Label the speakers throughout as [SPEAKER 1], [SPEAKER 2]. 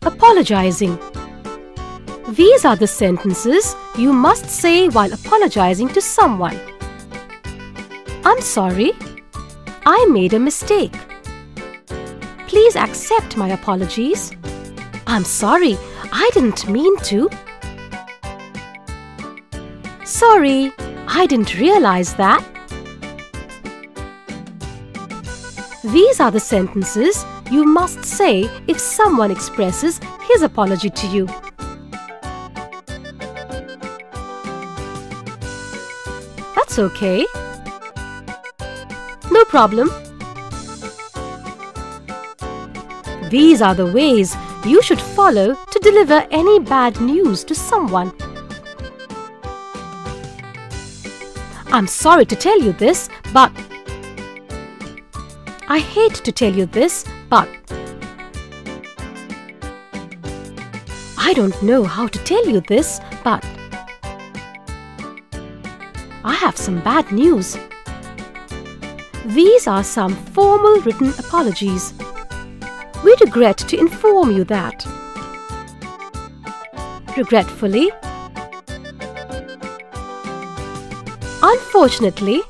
[SPEAKER 1] Apologizing. These are the sentences you must say while apologizing to someone. I'm sorry. I made a mistake. Please accept my apologies. I'm sorry. I didn't mean to. Sorry, I didn't realize that. These are the sentences you must say if someone expresses his apology to you. That's okay. No problem. These are the ways you should follow to deliver any bad news to someone. I'm sorry to tell you this, but... I hate to tell you this, but... I don't know how to tell you this, but... I have some bad news. These are some formal written apologies. We regret to inform you that. Regretfully. Unfortunately.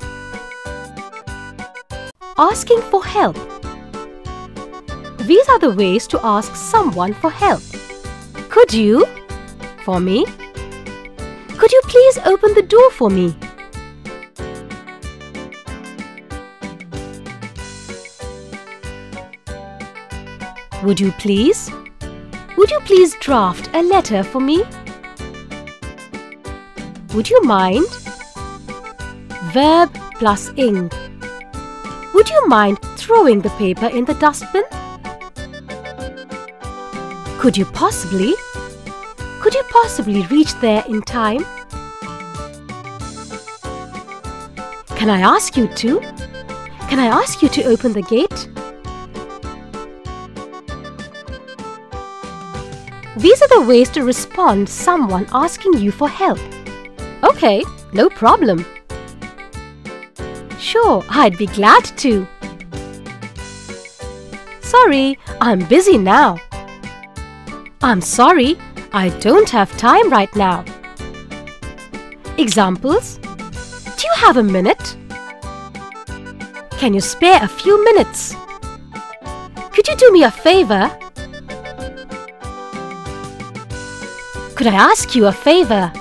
[SPEAKER 1] Asking for help. These are the ways to ask someone for help. Could you? For me. Could you please open the door for me? Would you please? Would you please draft a letter for me? Would you mind? Verb plus ing. Would you mind throwing the paper in the dustbin? Could you possibly reach there in time? Can I ask you to? Can I ask you to open the gate? These are the ways to respond someone asking you for help. Okay, no problem. Sure, I'd be glad to. Sorry, I'm busy now. I'm sorry, I don't have time right now. Examples? Do you have a minute? Can you spare a few minutes? Could you do me a favor? Could I ask you a favor?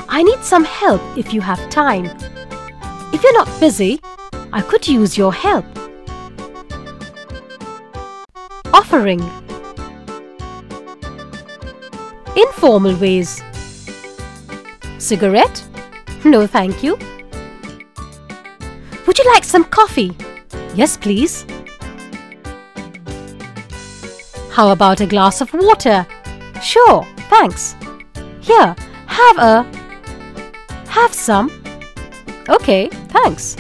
[SPEAKER 1] I need some help if you have time. If you're not busy, I could use your help. Offering. Informal ways. Cigarette? No, thank you. Would you like some coffee? Yes, please. How about a glass of water? Sure, thanks. Here, have some. Okay, thanks.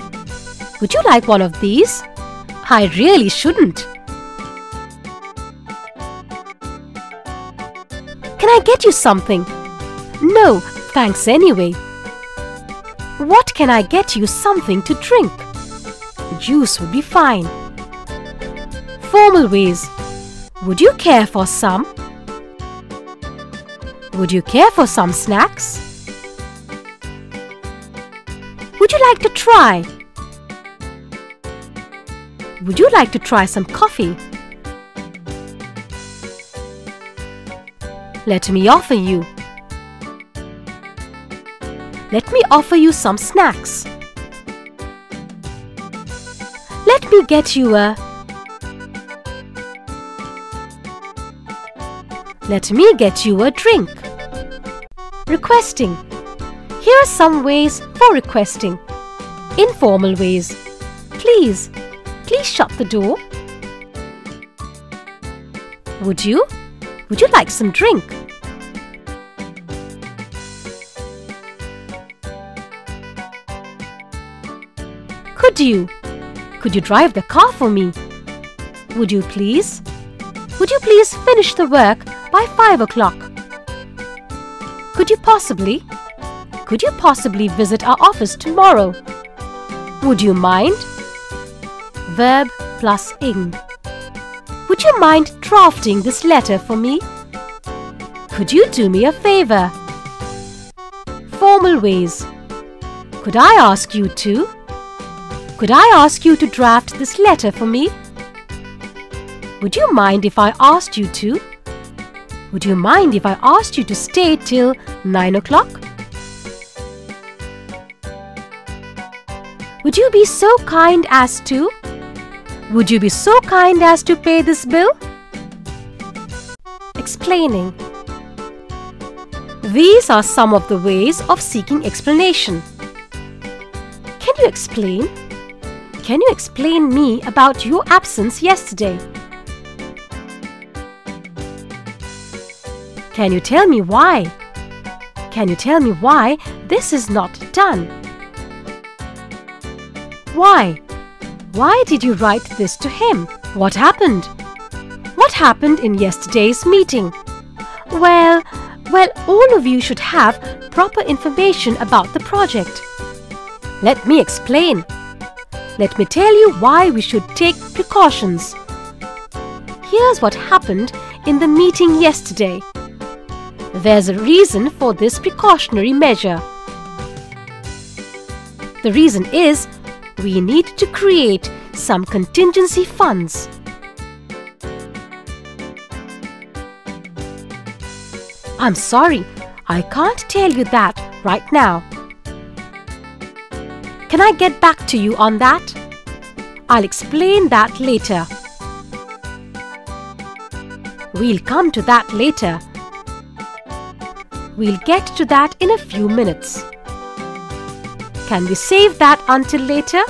[SPEAKER 1] Would you like one of these? I really shouldn't. Can I get you something? No, thanks anyway. What can I get you something to drink? Juice would be fine. Formal ways. Would you care for some? Would you care for some snacks? Would you like to try? Would you like to try some coffee? Let me offer you. Let me offer you some snacks. Let me get you a... Let me get you a drink. Requesting. Here are some ways for requesting. Informal ways. Please shut the door. Would you like some drink? Could you drive the car for me? Would you please finish the work by 5 o'clock? Could you possibly visit our office tomorrow? Would you mind? Verb plus ing. Would you mind drafting this letter for me? Could you do me a favor? Formal ways. Could I ask you to? Could I ask you to draft this letter for me? Would you mind if I asked you to? Would you mind if I asked you to stay till 9 o'clock? Would you be so kind as to? Would you be so kind as to pay this bill? Explaining. These are some of the ways of seeking explanation. Can you explain? Can you explain me about your absence yesterday? Can you tell me why? Can you tell me why this is not done? Why? Why did you write this to him? What happened? What happened in yesterday's meeting? Well, all of you should have proper information about the project. Let me explain. Let me tell you why we should take precautions. Here's what happened in the meeting yesterday. There's a reason for this precautionary measure. The reason is we need to create some contingency funds. I'm sorry, I can't tell you that right now. Can I get back to you on that? I'll explain that later. We'll come to that later. We'll get to that in a few minutes. Can we save that until later?